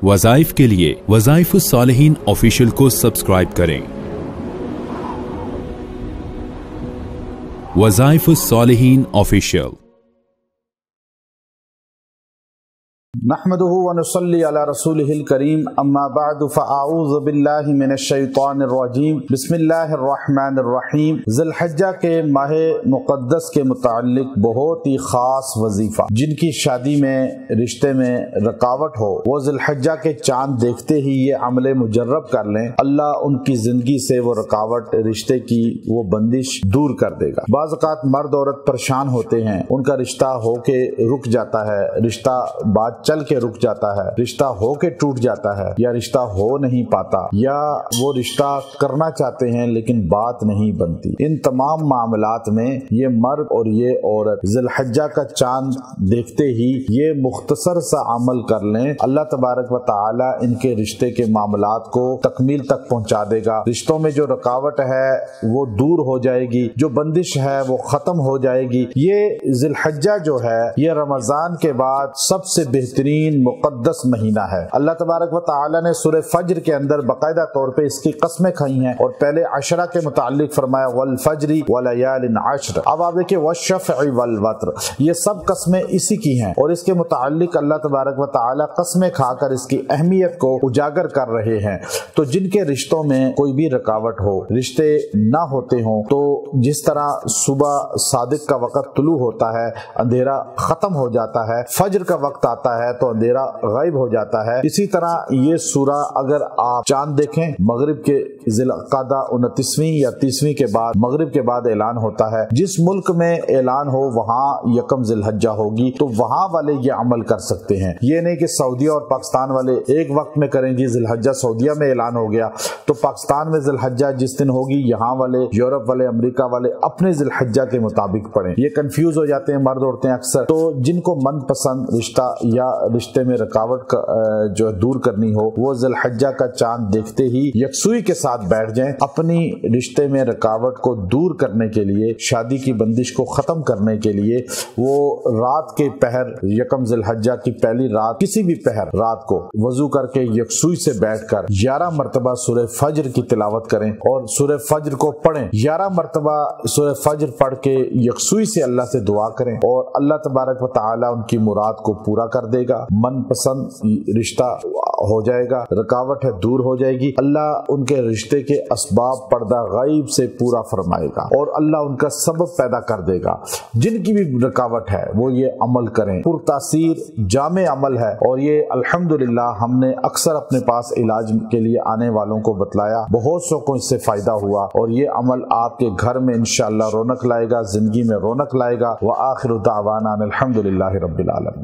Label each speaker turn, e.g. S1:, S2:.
S1: वज़ाइफ के लिए वज़ाइफ सालिहीन ऑफिशियल को सब्सक्राइब करें। वज़ाइफ सालिहीन ऑफिशियल।
S2: नहमदुहु व नुसल्ली अला रसूलिहिल करीम अम्मा बअदु फ़अऊज़ु बिल्लाहि मिनश शैतानिर रजीम बिस्मिल्लाहिर रहमानिर रहीम। ज़िलहज्जा के माह मुक़द्दस के मुताल्लिक बहुत ही ख़ास वजीफ़ा, जिनकी शादी में रिश्ते में रुकावट हो वो ज़िलहज्जा के चाँद देखते ही ये अमल मुजर्रब कर लें, अल्लाह उनकी ज़िंदगी से वो रुकावट, रिश्ते की वो बंदिश दूर कर देगा। बाज़ औक़ात मर्द औरत परेशान होते हैं, उनका रिश्ता हो के रुक जाता है, रिश्ता बात चल के रुक जाता है, रिश्ता हो के टूट जाता है, या रिश्ता हो नहीं पाता, या वो रिश्ता करना चाहते हैं लेकिन बात नहीं बनती। इन तमाम मामलात में ये मर्द और ये औरत ज़िलहज्जा का चांद देखते ही ये मुख्तसर सा अमल कर लें, अल्लाह तबारक व तआला इनके रिश्ते के मामलात को तकमील तक पहुंचा देगा। रिश्तों में जो रुकावट है वो दूर हो जाएगी, जो बंदिश है वो खत्म हो जाएगी। ये ज़िलहज्जा जो है ये रमजान के बाद सबसे बेहतरीन मुक़द्दस महीना है। अल्लाह तबारक व तआला ने सूरह फज्र के अंदर बाकायदा तौर पे इसकी कसमें खाई हैं और पहले अशरा के मुताल्लिक फरमाया वल फज्री व लयालिन अश्र। अब आप देखिए वश्शफ़ई वल वत्र, ये सब कसमें इसी की हैं और इसके मुताल्लिक अल्लाह तबारक व तआला कसमें खाकर इसकी अहमियत को उजागर कर रहे हैं। तो जिनके रिश्तों में कोई भी रुकावट हो, रिश्ते ना होते हों, तो जिस तरह सुबह सादिक का वक़्त तुलू होता है, अंधेरा खत्म हो जाता है, फज्र का वक्त आता है तो अंधेरा गायब हो जाता है, इसी तरह ये सूरा अगर आप चांद देखें मगरिब के ज़िलक़ादा 29वीं या 30वीं के बाद, मगरिब के बाद ऐलान होता है। जिस मुल्क में ऐलान हो वहाँ यकम ज़िलहज्जा होगी तो वहाँ वाले ये अमल कर सकते हैं। ये नहीं कि सऊदीया और पाकिस्तान वाले एक वक्त में करें, जी ज़िलहज्जा सऊदीया में ऐलान हो गया तो पाकिस्तान में ज़िलहज्जा जिस दिन होगी यहाँ वाले, यूरोप वाले, अमेरिका वाले अपने ज़िलहज्जा के मुताबिक पढ़ें। ये कंफ्यूज हो जाते हैं मर्द औरतें अक्सर। तो जिनको मनपसंद रिश्ता या रिश्ते में रुकावट जो दूर करनी हो वो ज़िलहज्जा का चांद देखते ही यकसुई के साथ बैठ जाएं, अपनी रिश्ते में रुकावट को दूर करने के लिए, शादी की बंदिश को खत्म करने के लिए वो रात के पहर, यकम ज़िलहज्जा की पहली रात, किसी भी पहर रात को वजू करके यकसुई से बैठकर 11 मरतबा सूरह फज्र की तिलावत करें और सूरह फज्र को पढ़ें। 11 मरतबा सूरह फज्र पढ़ के यकसुई से अल्लाह से दुआ करें और अल्लाह तबारक व तआला उनकी मुराद को पूरा कर देगा, मनपसंद रिश्ता हो जाएगा, रुकावट है दूर हो जाएगी, अल्लाह उनके रिश्ते के असबाब पर्दा गायब से पूरा फरमाएगा और अल्लाह उनका सबब पैदा कर देगा। जिनकी भी रुकावट है वो ये अमल करें, पुरतासीर जामे अमल है और ये अल्हम्दुलिल्लाह हमने अक्सर अपने पास इलाज के लिए आने वालों को बतलाया, बहुत सौ को इससे फायदा हुआ और ये अमल आपके घर में इंशाअल्लाह रौनक लाएगा, जिंदगी में रौनक लाएगा। व आखिरु दावाना अनिल हम्दुलिल्लाहि रब्बिल आलमीन।